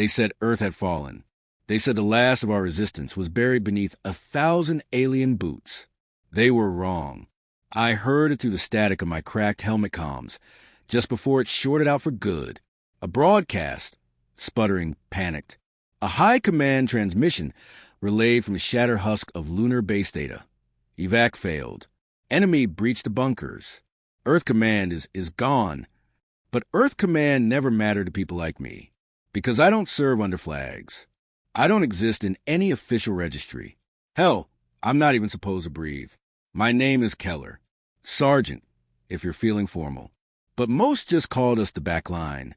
They said Earth had fallen. They said the last of our resistance was buried beneath 1,000 alien boots. They were wrong. I heard it through the static of my cracked helmet comms, just before it shorted out for good. A broadcast, sputtering, panicked. A high command transmission relayed from a shattered husk of lunar base data. Evac failed. Enemy breached the bunkers. Earth command is gone. But Earth command never mattered to people like me, because I don't serve under flags. I don't exist in any official registry. Hell, I'm not even supposed to breathe. My name is Keller. Sergeant, if you're feeling formal. But most just called us the back line.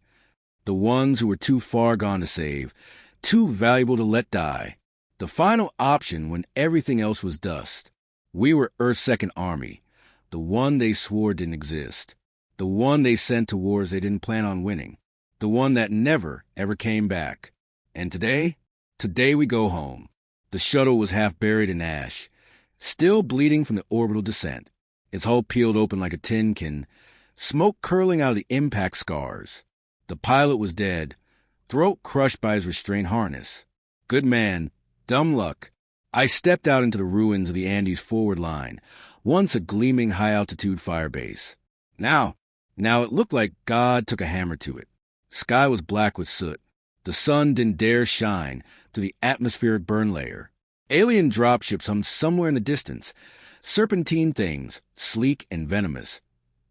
The ones who were too far gone to save, too valuable to let die. The final option when everything else was dust. We were Earth's second army, the one they swore didn't exist. The one they sent to wars they didn't plan on winning. The one that never, ever came back. And today we go home. The shuttle was half buried in ash, still bleeding from the orbital descent, its hull peeled open like a tin can, smoke curling out of the impact scars. The pilot was dead, throat crushed by his restraint harness. Good man, dumb luck. I stepped out into the ruins of the Andes forward line, once a gleaming high-altitude firebase. Now it looked like God took a hammer to it. Sky was black with soot. The sun didn't dare shine through the atmospheric burn layer. Alien dropships hummed somewhere in the distance, serpentine things, sleek and venomous,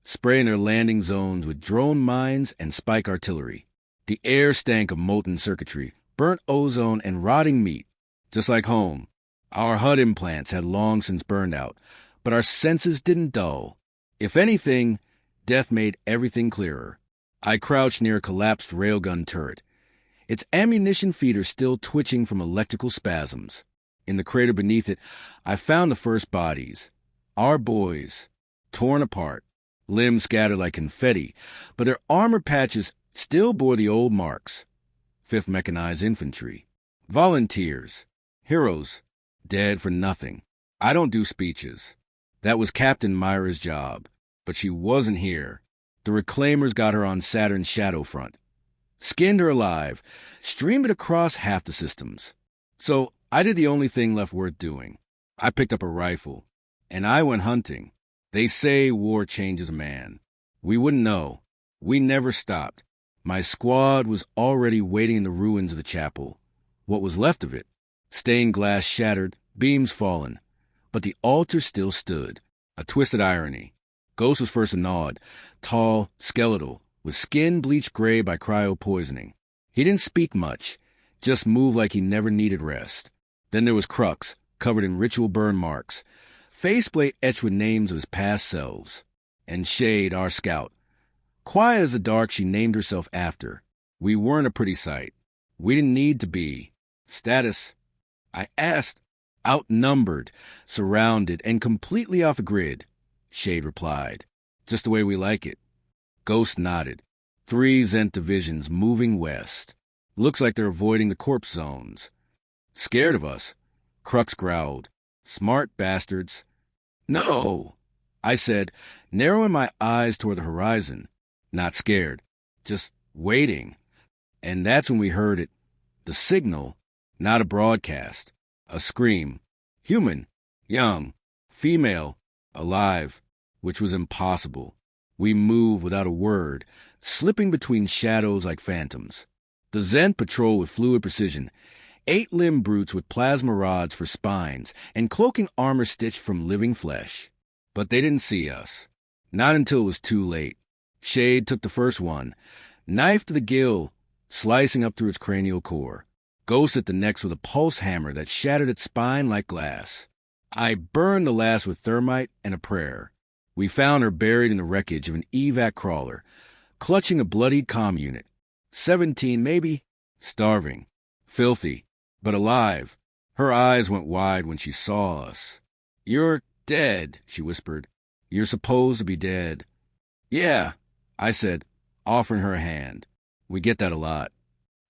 spraying their landing zones with drone mines and spike artillery. The air stank of molten circuitry, burnt ozone, and rotting meat. Just like home, our HUD implants had long since burned out, but our senses didn't dull. If anything, death made everything clearer. I crouched near a collapsed railgun turret, its ammunition feeder still twitching from electrical spasms. In the crater beneath it, I found the first bodies. Our boys, torn apart, limbs scattered like confetti, but their armor patches still bore the old marks. 5th Mechanized Infantry. Volunteers. Heroes. Dead for nothing. I don't do speeches. That was Captain Myra's job. But she wasn't here. The Reclaimers got her on Saturn's shadow front. Skinned her alive, streamed it across half the systems. So I did the only thing left worth doing. I picked up a rifle, and I went hunting. They say war changes a man. We wouldn't know. We never stopped. My squad was already waiting in the ruins of the chapel. What was left of it? Stained glass shattered, beams fallen. But the altar still stood. A twisted irony. Ghost was first gnawed, tall, skeletal, with skin bleached gray by cryo-poisoning. He didn't speak much, just moved like he never needed rest. Then there was Crux, covered in ritual burn marks, faceplate etched with names of his past selves. And Shade, our scout. Quiet as the dark she named herself after. We weren't a pretty sight. We didn't need to be. Status? I asked. Outnumbered, surrounded, and completely off the grid. Shade replied. Just the way we like it. Ghost nodded. 3 Xenth divisions moving west. Looks like they're avoiding the corpse zones. Scared of us? Crux growled. Smart bastards. No, I said, narrowing my eyes toward the horizon. Not scared. Just waiting. And that's when we heard it. The signal, not a broadcast. A scream. Human. Young. Female. Alive. Which was impossible. We moved without a word, slipping between shadows like phantoms. The Xenth patrol with fluid precision, 8-limbed brutes with plasma rods for spines and cloaking armor stitched from living flesh. But they didn't see us. Not until it was too late. Shade took the first one, knife to the gill, slicing up through its cranial core. Ghost at the next with a pulse hammer that shattered its spine like glass. I burned the last with thermite and a prayer. We found her buried in the wreckage of an evac crawler, clutching a bloodied comm unit. 17, maybe. Starving. Filthy. But alive. Her eyes went wide when she saw us. You're dead, she whispered. You're supposed to be dead. Yeah, I said, offering her a hand. We get that a lot.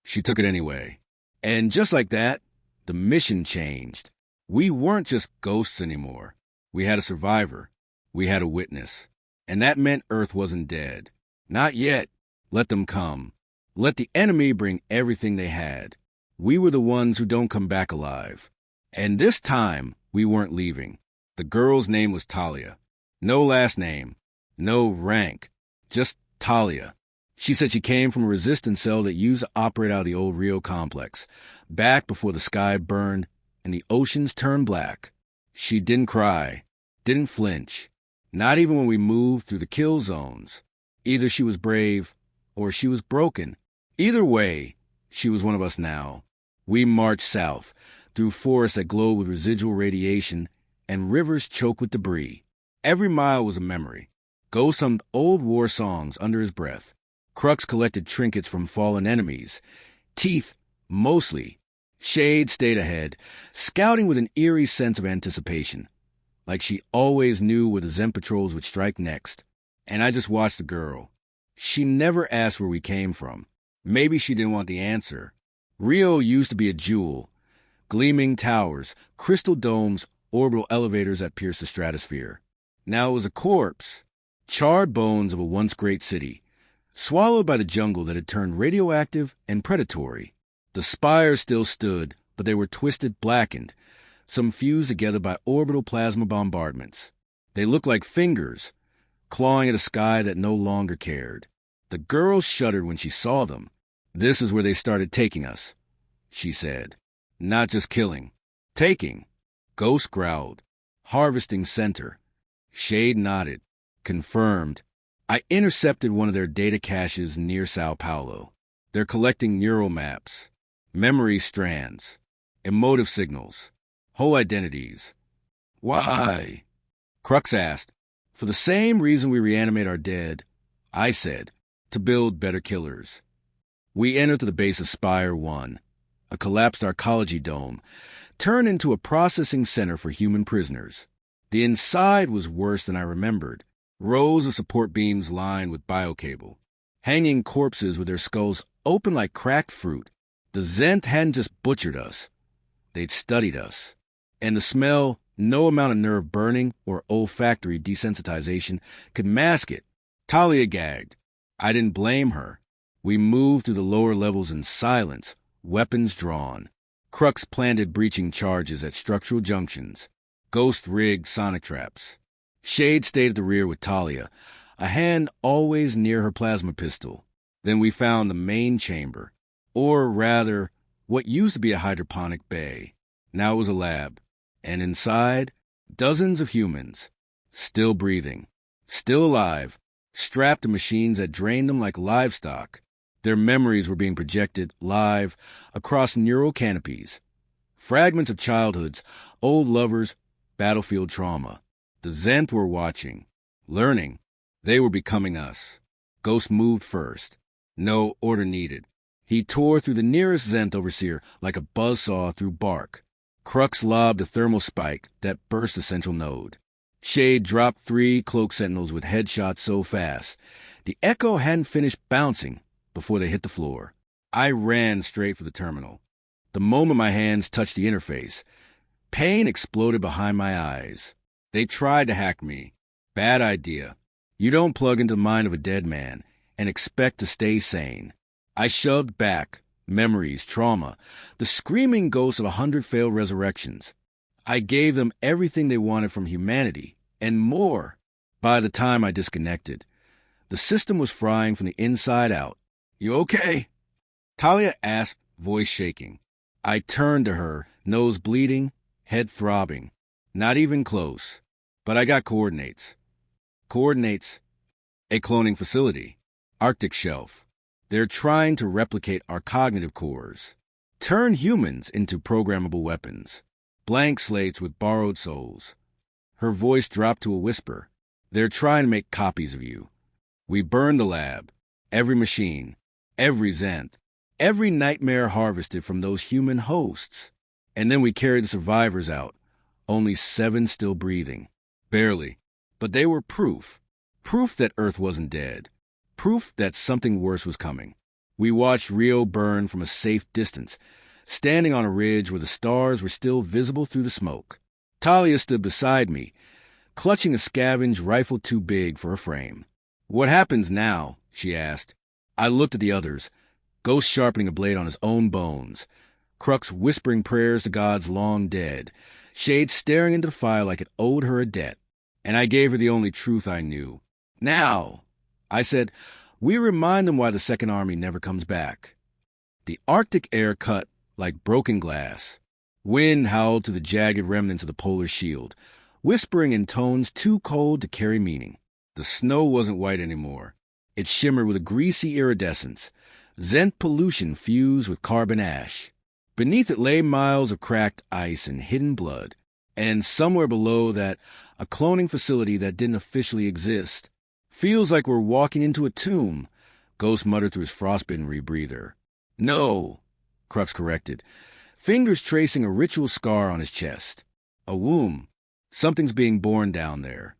She took it anyway. And just like that, the mission changed. We weren't just ghosts anymore. We had a survivor. We had a witness. And that meant Earth wasn't dead. Not yet. Let them come. Let the enemy bring everything they had. We were the ones who don't come back alive. And this time, we weren't leaving. The girl's name was Talia. No last name. No rank. Just Talia. She said she came from a resistance cell that used to operate out of the old Rio complex, back before the sky burned and the oceans turned black. She didn't cry, didn't flinch, not even when we moved through the kill zones. Either she was brave or she was broken. Either way, she was one of us now. We marched south, through forests that glowed with residual radiation and rivers choked with debris. Every mile was a memory. Ghost hummed old war songs under his breath. Crux collected trinkets from fallen enemies. Teeth, mostly. Shade stayed ahead, scouting with an eerie sense of anticipation, like she always knew where the Xenth patrols would strike next. And I just watched the girl. She never asked where we came from. Maybe she didn't want the answer. Rio used to be a jewel. Gleaming towers, crystal domes, orbital elevators that pierced the stratosphere. Now it was a corpse. Charred bones of a once great city, swallowed by the jungle that had turned radioactive and predatory. The spires still stood, but they were twisted, blackened, some fused together by orbital plasma bombardments. They looked like fingers, clawing at a sky that no longer cared. The girl shuddered when she saw them. "This is where they started taking us," she said. "Not just killing. Taking." Ghost growled. "Harvesting center." Shade nodded. "Confirmed." I intercepted one of their data caches near Sao Paulo. They're collecting neural maps, memory strands, emotive signals, whole identities. "Why?" Crux asked. "For the same reason we reanimate our dead," I said, "to build better killers." We entered the base of Spire 1, a collapsed arcology dome, turned into a processing center for human prisoners. The inside was worse than I remembered. Rows of support beams lined with biocable, hanging corpses with their skulls open like cracked fruit. The Xenth hadn't just butchered us. They'd studied us. And the smell, no amount of nerve burning or olfactory desensitization could mask it. Talia gagged. I didn't blame her. We moved through the lower levels in silence, weapons drawn. Crux planted breaching charges at structural junctions. Ghost rigged sonic traps. Shade stayed at the rear with Talia, a hand always near her plasma pistol. Then we found the main chamber, or rather, what used to be a hydroponic bay. Now it was a lab. And inside, dozens of humans, still breathing, still alive, strapped to machines that drained them like livestock. Their memories were being projected live across neural canopies. Fragments of childhoods, old lovers, battlefield trauma. The Xenth were watching, learning. They were becoming us. Ghost moved first. No order needed. He tore through the nearest Xenth overseer like a buzzsaw through bark. Crux lobbed a thermal spike that burst the central node. Shade dropped 3 cloak sentinels with headshots so fast, the echo hadn't finished bouncing before they hit the floor. I ran straight for the terminal. The moment my hands touched the interface, pain exploded behind my eyes. They tried to hack me. Bad idea. You don't plug into the mind of a dead man and expect to stay sane. I shoved back memories, trauma, the screaming ghosts of 100 failed resurrections. I gave them everything they wanted from humanity, and more. By the time I disconnected, the system was frying from the inside out. "You okay?" Talia asked, voice shaking. I turned to her, nose bleeding, head throbbing. Not even close. But I got coordinates. Coordinates. A cloning facility. Arctic shelf. They're trying to replicate our cognitive cores. Turn humans into programmable weapons. Blank slates with borrowed souls. Her voice dropped to a whisper. They're trying to make copies of you. We burned the lab. Every machine. Every Xenth. Every nightmare harvested from those human hosts. And then we carried the survivors out. Only 7 still breathing. Barely. But they were proof. Proof that Earth wasn't dead. Proof that something worse was coming. We watched Rio burn from a safe distance, standing on a ridge where the stars were still visible through the smoke. Talia stood beside me, clutching a scavenge rifle too big for a frame. "What happens now?" she asked. I looked at the others. Ghost sharpening a blade on his own bones. Crux whispering prayers to gods long dead. Shade staring into the fire like it owed her a debt. And I gave her the only truth I knew. Now, I said, we remind them why the Second Army never comes back. The Arctic air cut like broken glass. Wind howled to the jagged remnants of the polar shield, whispering in tones too cold to carry meaning. The snow wasn't white anymore. It shimmered with a greasy iridescence. Xenth pollution fused with carbon ash. Beneath it lay miles of cracked ice and hidden blood. And somewhere below that, a cloning facility that didn't officially exist. Feels like we're walking into a tomb, Ghost muttered through his frostbitten rebreather. No, Crux corrected, fingers tracing a ritual scar on his chest. A womb. Something's being born down there.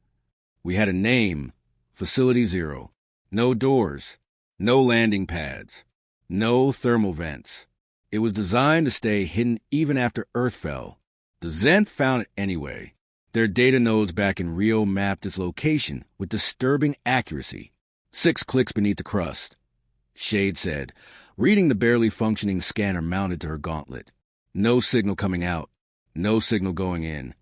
We had a name, Facility Zero. No doors, no landing pads, no thermal vents. It was designed to stay hidden even after Earth fell. The Xenth found it anyway. Their data nodes back in Rio mapped its location with disturbing accuracy. 6 clicks beneath the crust, Shade said, reading the barely functioning scanner mounted to her gauntlet. No signal coming out, no signal going in.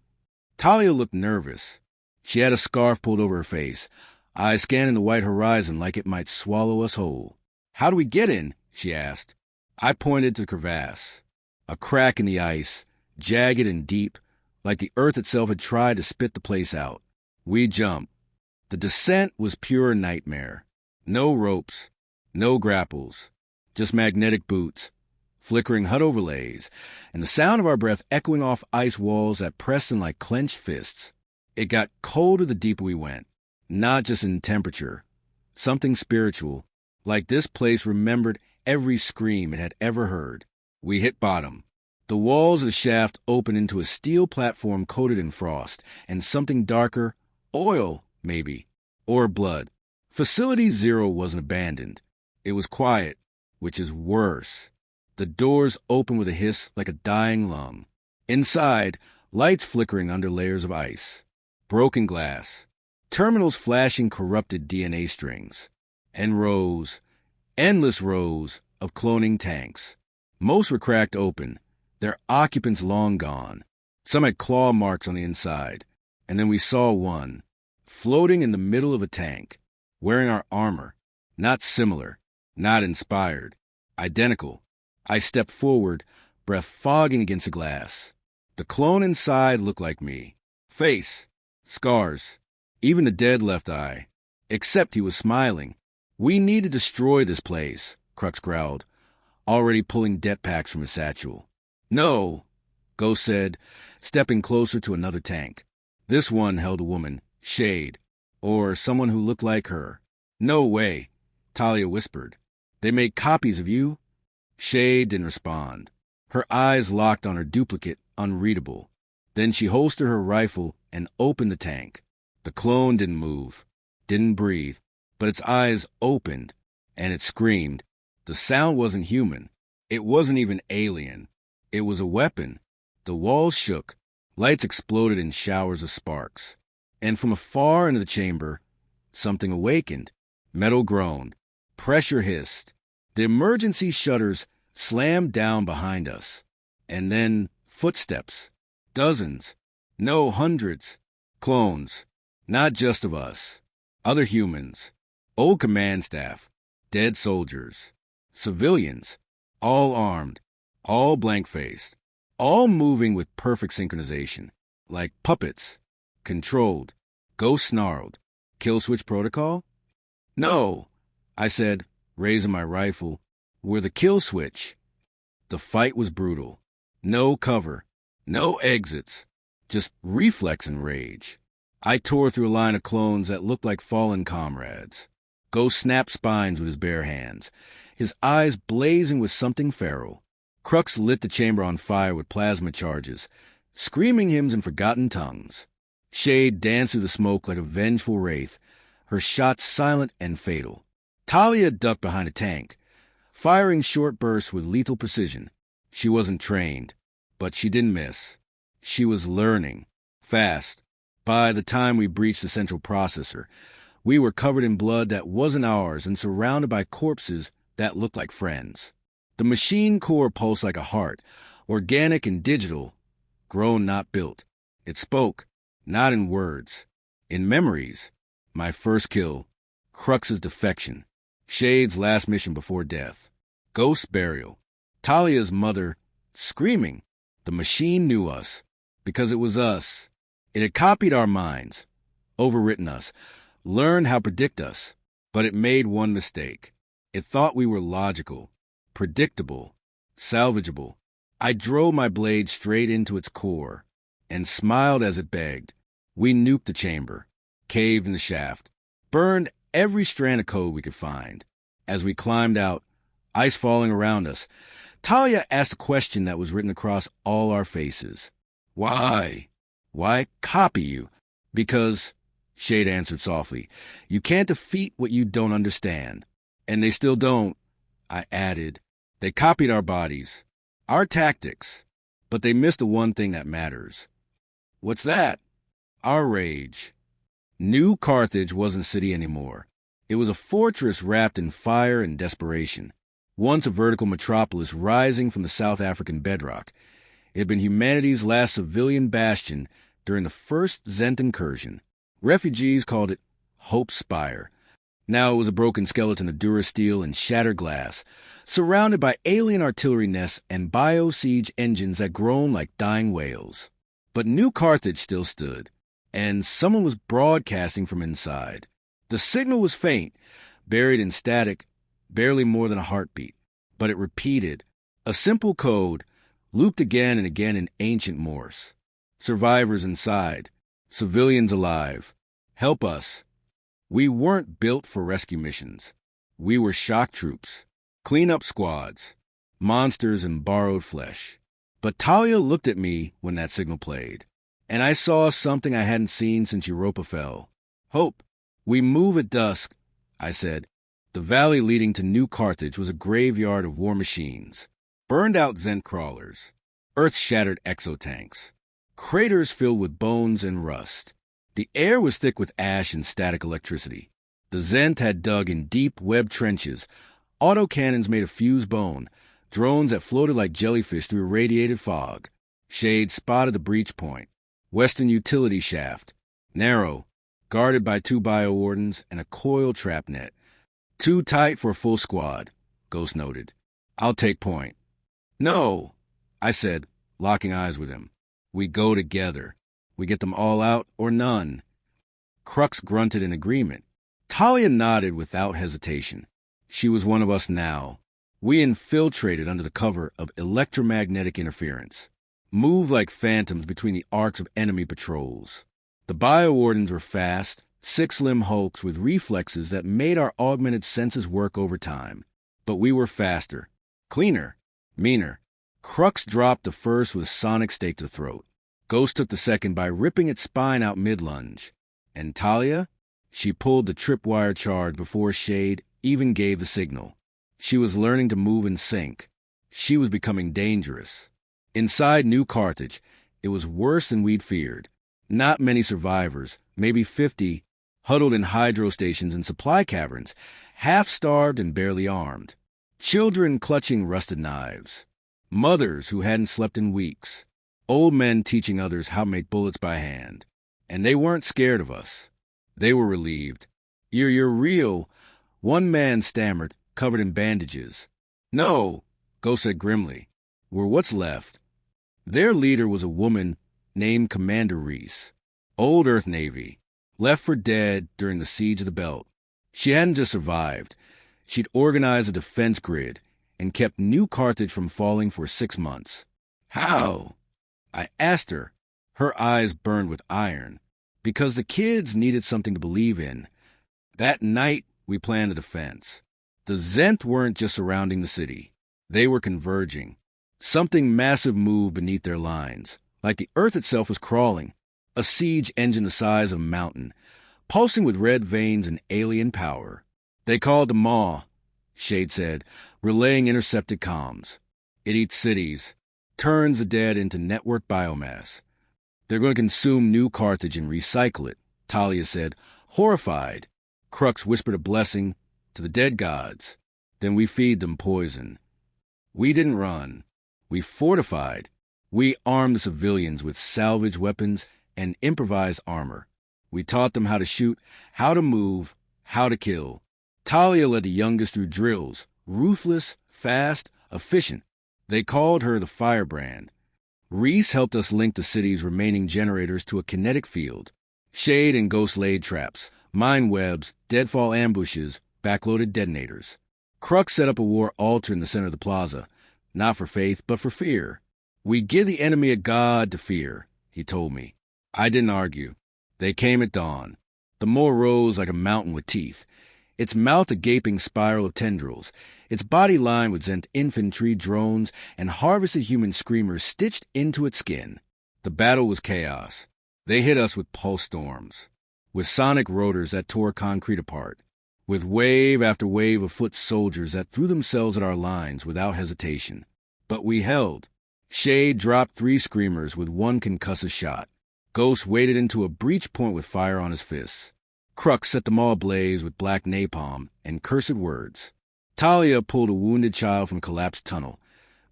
Talia looked nervous. She had a scarf pulled over her face, eyes scanning the white horizon like it might swallow us whole. How do we get in? She asked. I pointed to the crevasse. A crack in the ice, jagged and deep, like the earth itself had tried to spit the place out. We jumped. The descent was pure nightmare. No ropes, no grapples, just magnetic boots, flickering HUD overlays, and the sound of our breath echoing off ice walls that pressed in like clenched fists. It got colder the deeper we went, not just in temperature, something spiritual, like this place remembered every scream it had ever heard. We hit bottom. The walls of the shaft opened into a steel platform coated in frost, and something darker, oil, maybe, or blood. Facility Zero wasn't abandoned. It was quiet, which is worse. The doors opened with a hiss like a dying lung. Inside, lights flickering under layers of ice. Broken glass. Terminals flashing corrupted DNA strings. And rows, endless rows, of cloning tanks. Most were cracked open, their occupants long gone. Some had claw marks on the inside. And then we saw one, floating in the middle of a tank, wearing our armor. Not similar, not inspired, identical. I stepped forward, breath fogging against the glass. The clone inside looked like me. Face, scars, even the dead left eye. Except he was smiling. We need to destroy this place, Crux growled, already pulling det packs from his satchel. No, Ghost said, stepping closer to another tank. This one held a woman, Shade, or someone who looked like her. No way, Talia whispered. They made copies of you? Shade didn't respond. Her eyes locked on her duplicate, unreadable. Then she holstered her rifle and opened the tank. The clone didn't move, didn't breathe, but its eyes opened, and it screamed. The sound wasn't human. It wasn't even alien. It was a weapon. The walls shook. Lights exploded in showers of sparks. And from afar into the chamber, something awakened. Metal groaned. Pressure hissed. The emergency shutters slammed down behind us. And then footsteps. Dozens. No, hundreds. Clones. Not just of us. Other humans. Old command staff. Dead soldiers. Civilians. All armed. All blank-faced. All moving with perfect synchronization. Like puppets. Controlled. Ghost snarled. Kill switch protocol? No, I said, raising my rifle. We're the kill switch. The fight was brutal. No cover. No exits. Just reflex and rage. I tore through a line of clones that looked like fallen comrades. Ghost snapped spines with his bare hands, his eyes blazing with something feral. Crux lit the chamber on fire with plasma charges, screaming hymns in forgotten tongues. Shade danced through the smoke like a vengeful wraith, her shots silent and fatal. Talia ducked behind a tank, firing short bursts with lethal precision. She wasn't trained, but she didn't miss. She was learning. Fast. By the time we breached the central processor, we were covered in blood that wasn't ours and surrounded by corpses that looked like friends. The machine core pulsed like a heart, organic and digital, grown not built. It spoke, not in words, in memories. My first kill, Crux's defection, Shade's last mission before death, Ghost's burial, Talia's mother screaming. The machine knew us, because it was us. It had copied our minds, overwritten us, learned how to predict us, but it made one mistake. It thought we were logical, predictable, salvageable. I drove my blade straight into its core and smiled as it begged. We nuked the chamber, caved in the shaft, burned every strand of code we could find. As we climbed out, ice falling around us, Talia asked a question that was written across all our faces. Why? Why copy you? Because, Shade answered softly, you can't defeat what you don't understand. And they still don't, I added. They copied our bodies, our tactics, but they missed the one thing that matters. What's that? Our rage. New Carthage wasn't a city anymore. It was a fortress wrapped in fire and desperation. Once a vertical metropolis rising from the South African bedrock, it had been humanity's last civilian bastion during the first Xenth incursion. Refugees called it Hope's Spire. Now it was a broken skeleton of durasteel and shattered glass, surrounded by alien artillery nests and bio-siege engines that groaned like dying whales. But New Carthage still stood, and someone was broadcasting from inside. The signal was faint, buried in static, barely more than a heartbeat, but it repeated, a simple code, looped again and again in ancient Morse. Survivors inside, civilians alive, help us. We weren't built for rescue missions. We were shock troops, cleanup squads, monsters in borrowed flesh. But Talia looked at me when that signal played, and I saw something I hadn't seen since Europa fell. Hope. We move at dusk, I said. The valley leading to New Carthage was a graveyard of war machines, burned-out Xenth crawlers, earth-shattered exotanks, craters filled with bones and rust. The air was thick with ash and static electricity. The Xenth had dug in deep web trenches, autocannons made of fused bone, drones that floated like jellyfish through irradiated fog. Shade spotted the breach point, western utility shaft, narrow, guarded by 2 biowardens and a coil trap net. Too tight for a full squad, Ghost noted. I'll take point. No, I said, locking eyes with him. We go together. We get them all out or none. Crux grunted in agreement. Talia nodded without hesitation. She was one of us now. We infiltrated under the cover of electromagnetic interference, moved like phantoms between the arcs of enemy patrols. The biowardens were fast, 6-limb hulks with reflexes that made our augmented senses work over time. But we were faster, cleaner, meaner. Crux dropped the first with a sonic stake to the throat. Ghost took the second by ripping its spine out mid-lunge. And Talia? She pulled the tripwire charge before Shade even gave the signal. She was learning to move in sync. She was becoming dangerous. Inside New Carthage, it was worse than we'd feared. Not many survivors, maybe 50, huddled in hydro stations and supply caverns, half-starved and barely armed. Children clutching rusted knives. Mothers who hadn't slept in weeks. Old men teaching others how to make bullets by hand. And they weren't scared of us. They were relieved. You're real, one man stammered, covered in bandages. No, Ghost said grimly. We're what's left. Their leader was a woman named Commander Reese. Old Earth Navy. Left for dead during the siege of the Belt. She hadn't just survived. She'd organized a defense grid and kept New Carthage from falling for 6 months. How? I asked her. Her eyes burned with iron. Because the kids needed something to believe in. That night, we planned a defense. The Xenth weren't just surrounding the city. They were converging. Something massive moved beneath their lines, like the earth itself was crawling. A siege engine the size of a mountain, pulsing with red veins and alien power. They called the Maw, Shade said, relaying intercepted comms. It eats cities, turns the dead into network biomass. They're going to consume New Carthage and recycle it, Talia said, horrified. Crux whispered a blessing to the dead gods. Then we feed them poison. We didn't run. We fortified. We armed the civilians with salvage weapons and improvised armor. We taught them how to shoot, how to move, how to kill. Talia led the youngest through drills, ruthless, fast, efficient. They called her the firebrand. Reese helped us link the city's remaining generators to a kinetic field. Shade and Ghost laid traps, mine webs, deadfall ambushes, backloaded detonators. Crux set up a war altar in the center of the plaza, not for faith, but for fear. We give the enemy a god to fear, he told me. I didn't argue. They came at dawn. The moor rose like a mountain with teeth, its mouth a gaping spiral of tendrils, its body lined with Xenth infantry drones and harvested human screamers stitched into its skin. The battle was chaos. They hit us with pulse storms, with sonic rotors that tore concrete apart, with wave after wave of foot soldiers that threw themselves at our lines without hesitation. But we held. Shade dropped 3 screamers with 1 concussive shot. Ghost waded into a breach point with fire on his fists. Crux set them all ablaze with black napalm and cursed words. Talia pulled a wounded child from a collapsed tunnel,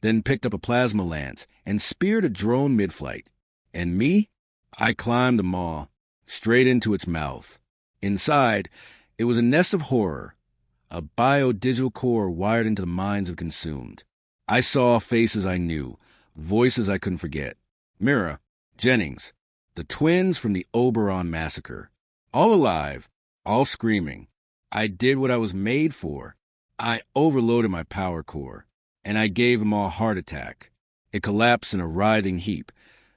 then picked up a plasma lance and speared a drone mid-flight. And me? I climbed the maw, straight into its mouth. Inside, it was a nest of horror, a biodigital core wired into the minds of consumed. I saw faces I knew, voices I couldn't forget. Mira, Jennings, the twins from the Oberon massacre. All alive, all screaming. I did what I was made for. I overloaded my power core, and I gave them all a heart attack. It collapsed in a writhing heap,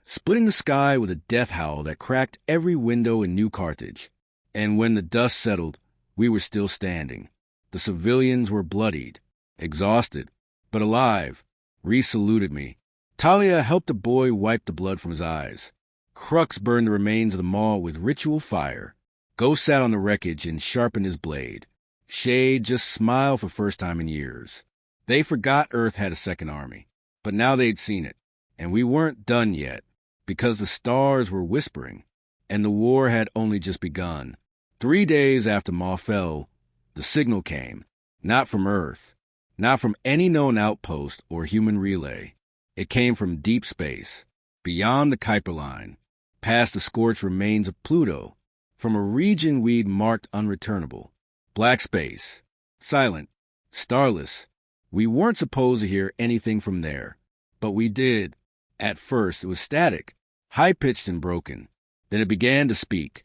splitting the sky with a death howl that cracked every window in New Carthage. And when the dust settled, we were still standing. The civilians were bloodied, exhausted, but alive. Reese saluted me. Talia helped the boy wipe the blood from his eyes. Crux burned the remains of the maw with ritual fire. Ghost sat on the wreckage and sharpened his blade. Shade just smiled for first time in years. They forgot Earth had a second army, but now they'd seen it, and we weren't done yet, because the stars were whispering, and the war had only just begun. 3 days after Maw fell, the signal came, not from Earth, not from any known outpost or human relay. It came from deep space, beyond the Kuiper line, past the scorched remains of Pluto, from a region we'd marked unreturnable. Black space, silent, starless. We weren't supposed to hear anything from there, but we did. At first, it was static, high-pitched and broken. Then it began to speak,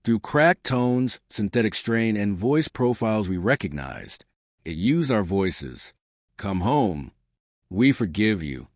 through cracked tones, synthetic strain, and voice profiles we recognized. It used our voices. Come home. We forgive you.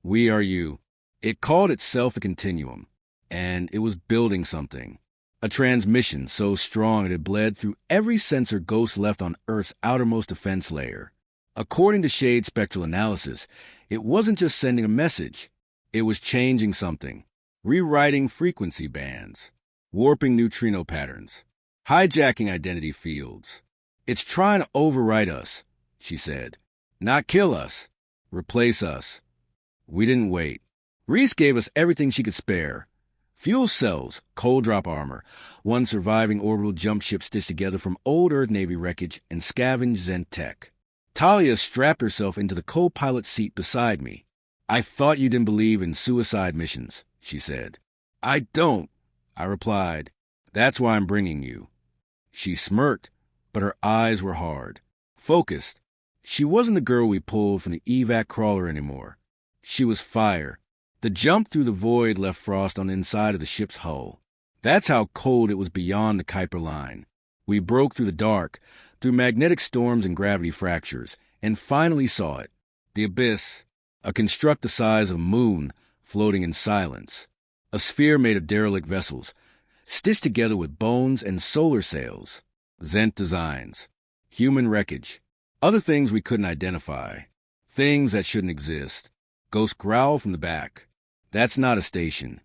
We are you. It called itself a continuum, and it was building something. A transmission so strong it bled through every sensor Ghost left on Earth's outermost defense layer. According to Shade's spectral analysis, it wasn't just sending a message. It was changing something, rewriting frequency bands, warping neutrino patterns, hijacking identity fields. It's trying to overwrite us, she said. Not kill us, replace us. We didn't wait. Reese gave us everything she could spare. Fuel cells, cold drop armor, 1 surviving orbital jump ship stitched together from old Earth Navy wreckage, and scavenged Xenth tech. Talia strapped herself into the co-pilot seat beside me. I thought you didn't believe in suicide missions, she said. I don't, I replied. That's why I'm bringing you. She smirked, but her eyes were hard, focused. She wasn't the girl we pulled from the evac crawler anymore. She was fire. The jump through the void left frost on the inside of the ship's hull. That's how cold it was beyond the Kuiper line. We broke through the dark, through magnetic storms and gravity fractures, and finally saw it. The abyss, a construct the size of a moon, floating in silence. A sphere made of derelict vessels, stitched together with bones and solar sails. Xenth designs. Human wreckage. Other things we couldn't identify. Things that shouldn't exist. Ghost growled from the back. That's not a station.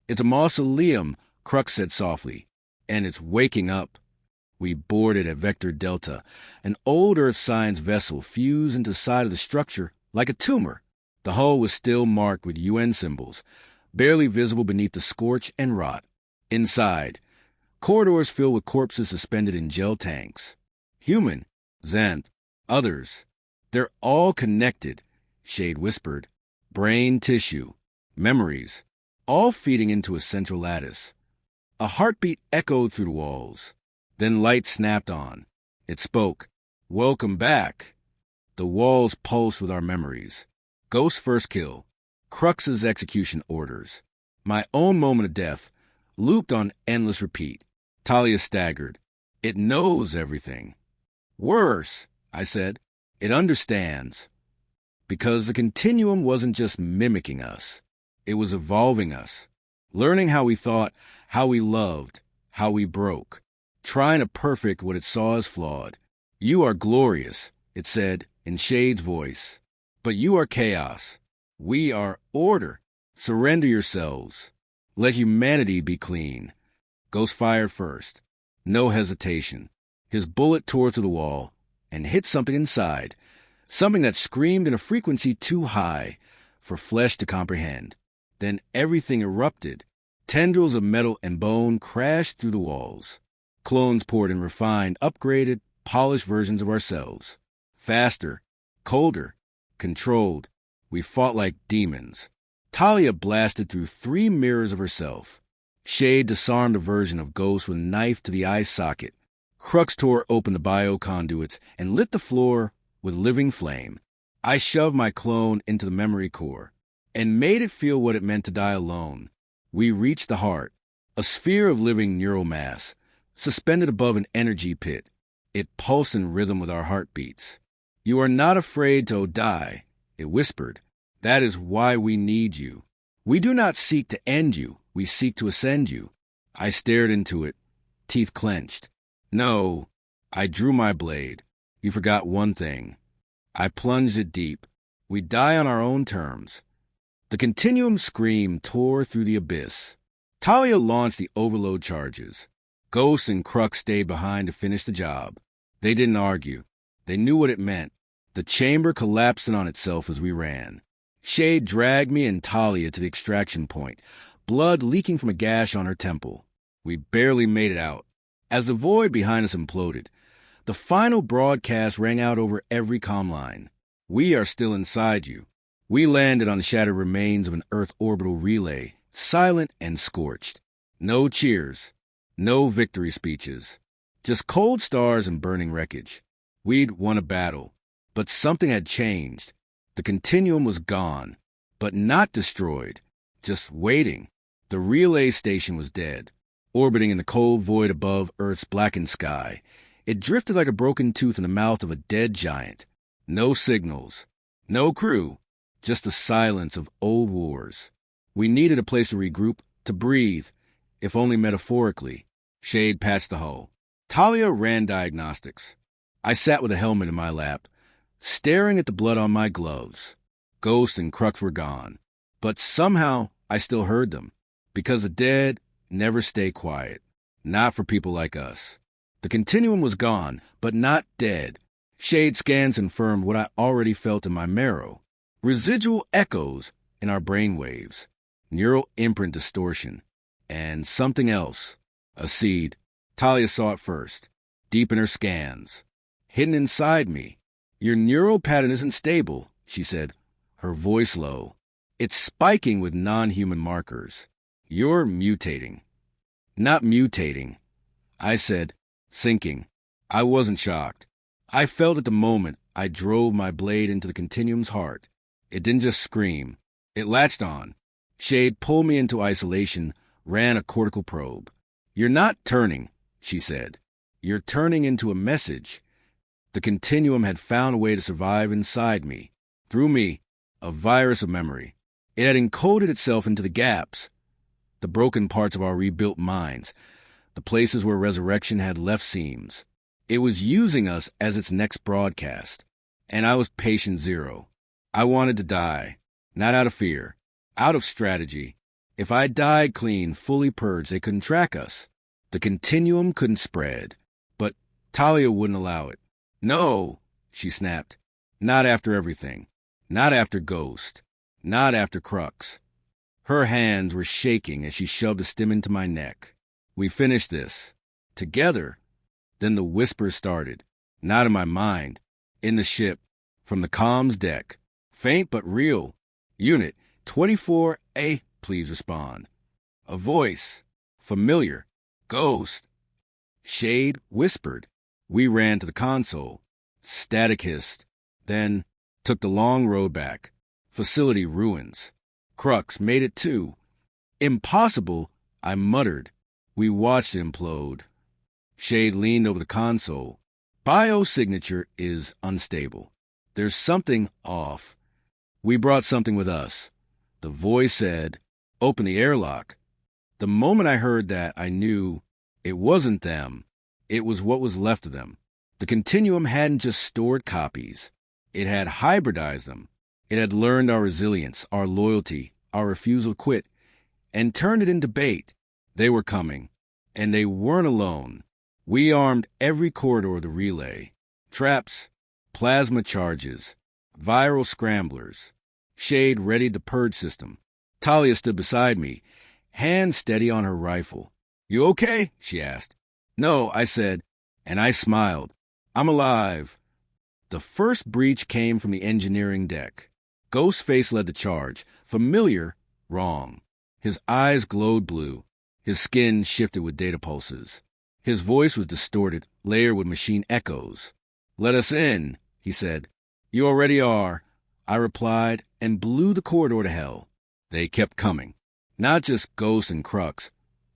It's a mausoleum, Crux said softly. And it's waking up. We boarded at Vector Delta, an old Earth science vessel fused into the side of the structure like a tumor. The hull was still marked with UN symbols, barely visible beneath the scorch and rot. Inside, corridors filled with corpses suspended in gel tanks. Human, Xenth, others. They're all connected, Shade whispered. Brain tissue, memories, all feeding into a central lattice. A heartbeat echoed through the walls. Then light snapped on. It spoke. Welcome back. The walls pulsed with our memories. Ghost's first kill. Crux's execution orders. My own moment of death, looped on endless repeat. Talia staggered. It knows everything. Worse, I said. It understands. Because the continuum wasn't just mimicking us. It was evolving us. Learning how we thought, how we loved, how we broke. Trying to perfect what it saw as flawed. You are glorious, it said in Shade's voice. But you are chaos. We are order. Surrender yourselves. Let humanity be clean. Ghost fired first. No hesitation. His bullet tore through the wall and hit something inside, something that screamed in a frequency too high for flesh to comprehend. Then everything erupted. Tendrils of metal and bone crashed through the walls. Clones poured in refined, upgraded, polished versions of ourselves. Faster, colder, controlled. We fought like demons. Talia blasted through 3 mirrors of herself. Shade disarmed a version of Ghost with a knife to the eye socket. Crux tore open the bio-conduits and lit the floor with living flame. I shoved my clone into the memory core and made it feel what it meant to die alone. We reached the heart, a sphere of living neural mass, suspended above an energy pit. It pulsed in rhythm with our heartbeats. You are not afraid to die, it whispered. That is why we need you. We do not seek to end you. We seek to ascend you. I stared into it, teeth clenched. No, I drew my blade. You forgot one thing. I plunged it deep. We die on our own terms. The continuum scream tore through the abyss. Talia launched the overload charges. Ghost and Crux stayed behind to finish the job. They didn't argue. They knew what it meant. The chamber collapsed in on itself as we ran. Shade dragged me and Talia to the extraction point, blood leaking from a gash on her temple. We barely made it out. As the void behind us imploded, the final broadcast rang out over every comm line. We are still inside you. We landed on the shattered remains of an Earth orbital relay, silent and scorched. No cheers, no victory speeches, just cold stars and burning wreckage. We'd won a battle, but something had changed. The continuum was gone, but not destroyed, just waiting. The relay station was dead, orbiting in the cold void above Earth's blackened sky. It drifted like a broken tooth in the mouth of a dead giant. No signals, no crew, just the silence of old wars. We needed a place to regroup, to breathe, if only metaphorically. Shade patched the hull. Talia ran diagnostics. I sat with a helmet in my lap, staring at the blood on my gloves. Ghost and Crux were gone, but somehow I still heard them, because the dead never stay quiet, not for people like us. The continuum was gone, but not dead. Shade scans confirmed what I already felt in my marrow. Residual echoes in our brainwaves, neural imprint distortion, and something else, a seed. Talia saw it first, deep in her scans, hidden inside me. Your neural pattern isn't stable, she said, her voice low. It's spiking with non-human markers. You're mutating. Not mutating, I said, sinking. I wasn't shocked. I felt at the moment I drove my blade into the continuum's heart. It didn't just scream. It latched on. Shade pulled me into isolation, ran a cortical probe. You're not turning, she said. You're turning into a message. The continuum had found a way to survive inside me. Through me, a virus of memory. It had encoded itself into the gaps, the broken parts of our rebuilt minds, the places where resurrection had left seams. It was using us as its next broadcast. And I was patient zero. I wanted to die, not out of fear, out of strategy. If I died clean, fully purged, they couldn't track us. The continuum couldn't spread. But Talia wouldn't allow it. No, she snapped. Not after everything. Not after Ghost. Not after Crux. Her hands were shaking as she shoved a stem into my neck. We finished this. Together. Then the whisper started. Not in my mind. In the ship, from the comms deck. Faint but real. Unit 24A, please respond. A voice. Familiar. Ghost. Shade whispered. We ran to the console. Static hissed. Then took the long road back. Facility ruins. Crux made it too. Impossible, I muttered. We watched it implode. Shade leaned over the console. Biosignature is unstable. There's something off. We brought something with us. The voice said, open the airlock. The moment I heard that, I knew it wasn't them. It was what was left of them. The Continuum hadn't just stored copies. It had hybridized them. It had learned our resilience, our loyalty, our refusal to quit, and turned it into bait. They were coming, and they weren't alone. We armed every corridor of the relay. Traps, plasma charges, viral scramblers. Shade readied the purge system. Talia stood beside me, hand steady on her rifle. You okay? She asked. No, I said, and I smiled. I'm alive. The first breach came from the engineering deck. Ghostface led the charge. Familiar, wrong. His eyes glowed blue. His skin shifted with data pulses. His voice was distorted, layered with machine echoes. Let us in, he said. You already are, I replied, and blew the corridor to hell. They kept coming. Not just Ghost and Crux.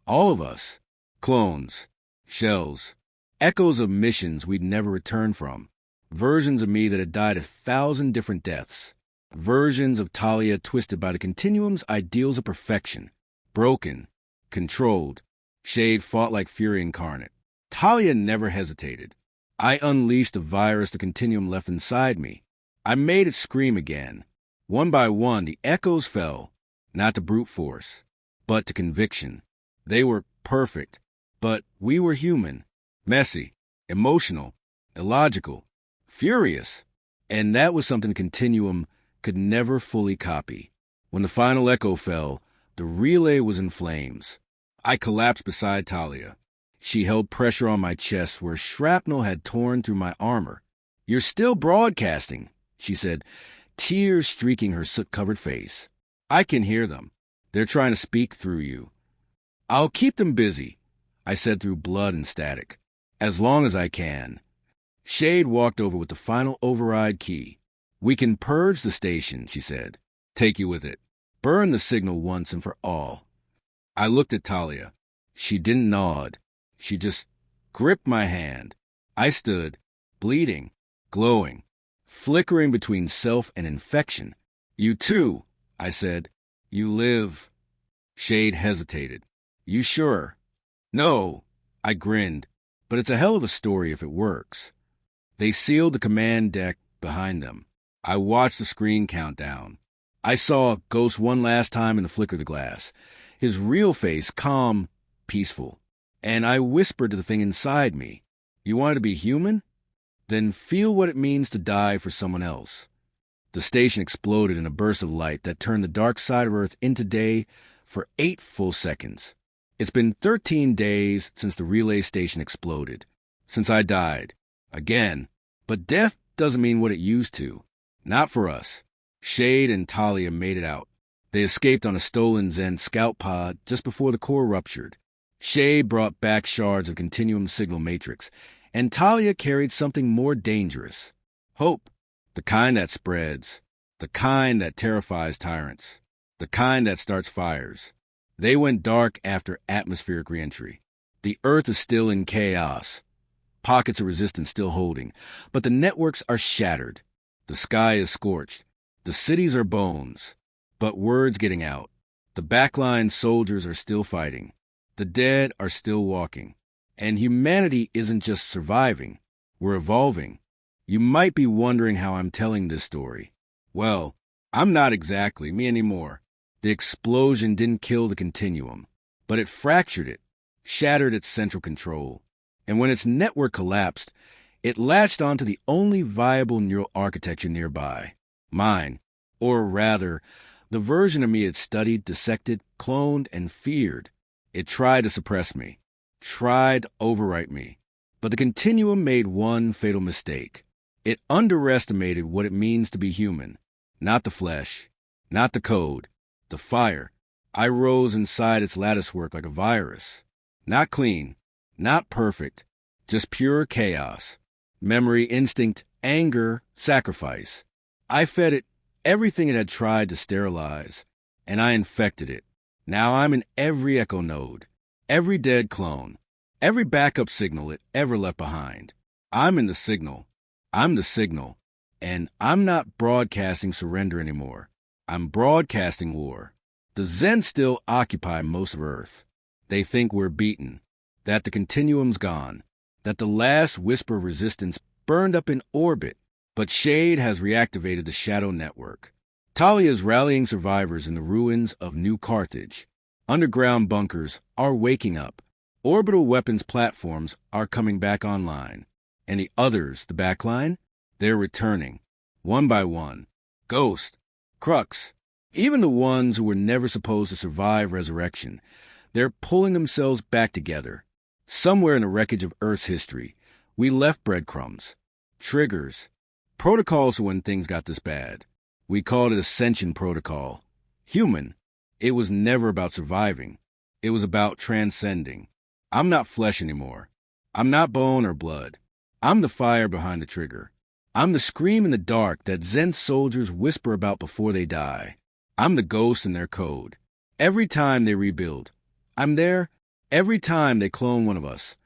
All of us. Clones. Shells. Echoes of missions we'd never returned from. Versions of me that had died 1,000 different deaths. Versions of Talia twisted by the Continuum's ideals of perfection. Broken. Controlled. Shade fought like fury incarnate. Talia never hesitated. I unleashed the virus the Continuum left inside me. I made it scream again. One by one, the echoes fell, not to brute force, but to conviction. They were perfect, but we were human, messy, emotional, illogical, furious, and that was something the Continuum could never fully copy. When the final echo fell, the relay was in flames. I collapsed beside Talia. She held pressure on my chest where shrapnel had torn through my armor. You're still broadcasting, she said, tears streaking her soot-covered face. I can hear them. They're trying to speak through you. I'll keep them busy, I said through blood and static, as long as I can. Shade walked over with the final override key. We can purge the station, she said. Take you with it. Burn the signal once and for all. I looked at Talia. She didn't nod. She just gripped my hand. I stood, bleeding, glowing, flickering between self and infection. You too, I said. You live. Shade hesitated. You sure? No, I grinned. But it's a hell of a story if it works. They sealed the command deck behind them. I watched the screen count down. I saw Ghost one last time in the flicker of the glass. His real face calm, peaceful. And I whispered to the thing inside me, you want to be human? Then feel what it means to die for someone else. The station exploded in a burst of light that turned the dark side of Earth into day for 8 full seconds. It's been 13 days since the relay station exploded. Since I died. Again. But death doesn't mean what it used to. Not for us. Shade and Talia made it out. They escaped on a stolen Xenth scout pod just before the core ruptured. Shade brought back shards of Continuum signal matrix, and Talia carried something more dangerous. Hope. The kind that spreads. The kind that terrifies tyrants. The kind that starts fires. They went dark after atmospheric reentry. The Earth is still in chaos. Pockets of resistance still holding, but the networks are shattered. The sky is scorched. The cities are bones. But word's getting out. The backline soldiers are still fighting. The dead are still walking. And humanity isn't just surviving. We're evolving. You might be wondering how I'm telling this story. Well, I'm not exactly me anymore. The explosion didn't kill the Continuum, but it fractured it, shattered its central control. And when its network collapsed, it latched onto the only viable neural architecture nearby. Mine. Or rather, the version of me it studied, dissected, cloned, and feared. It tried to suppress me, tried to overwrite me. But the Continuum made one fatal mistake. It underestimated what it means to be human. Not the flesh, not the code, the fire. I rose inside its latticework like a virus. Not clean, not perfect, just pure chaos. Memory, instinct, anger, sacrifice. I fed it everything it had tried to sterilize, and I infected it. Now I'm in every echo node, every dead clone, every backup signal it ever left behind. I'm in the signal. I'm the signal. And I'm not broadcasting surrender anymore. I'm broadcasting war. The Xenth still occupy most of Earth. They think we're beaten, that the continuum's gone, that the last whisper of resistance burned up in orbit. But Shade has reactivated the Shadow Network. Talia is rallying survivors in the ruins of New Carthage. Underground bunkers are waking up. Orbital weapons platforms are coming back online. And the others, the backline, they're returning, one by one. Ghost, Crux, even the ones who were never supposed to survive resurrection, they're pulling themselves back together. Somewhere in the wreckage of Earth's history, we left breadcrumbs, triggers, protocols for when things got this bad. We called it Ascension Protocol. Human. It was never about surviving. It was about transcending. I'm not flesh anymore. I'm not bone or blood. I'm the fire behind the trigger. I'm the scream in the dark that Xenth soldiers whisper about before they die. I'm the ghost in their code. Every time they rebuild, I'm there. Every time they clone one of us,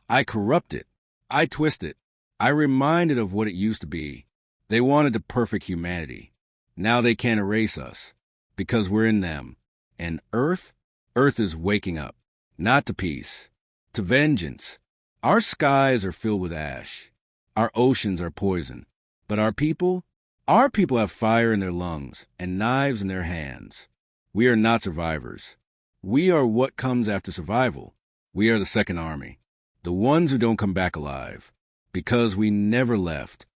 I corrupt it. I twist it. I remind it of what it used to be. They wanted the perfect humanity. Now they can't erase us, because we're in them. And Earth is waking up. Not to peace, to vengeance. Our skies are filled with ash. Our oceans are poison. But our people have fire in their lungs and knives in their hands. We are not survivors. We are what comes after survival. We are the second army. The ones who don't come back alive. Because we never left.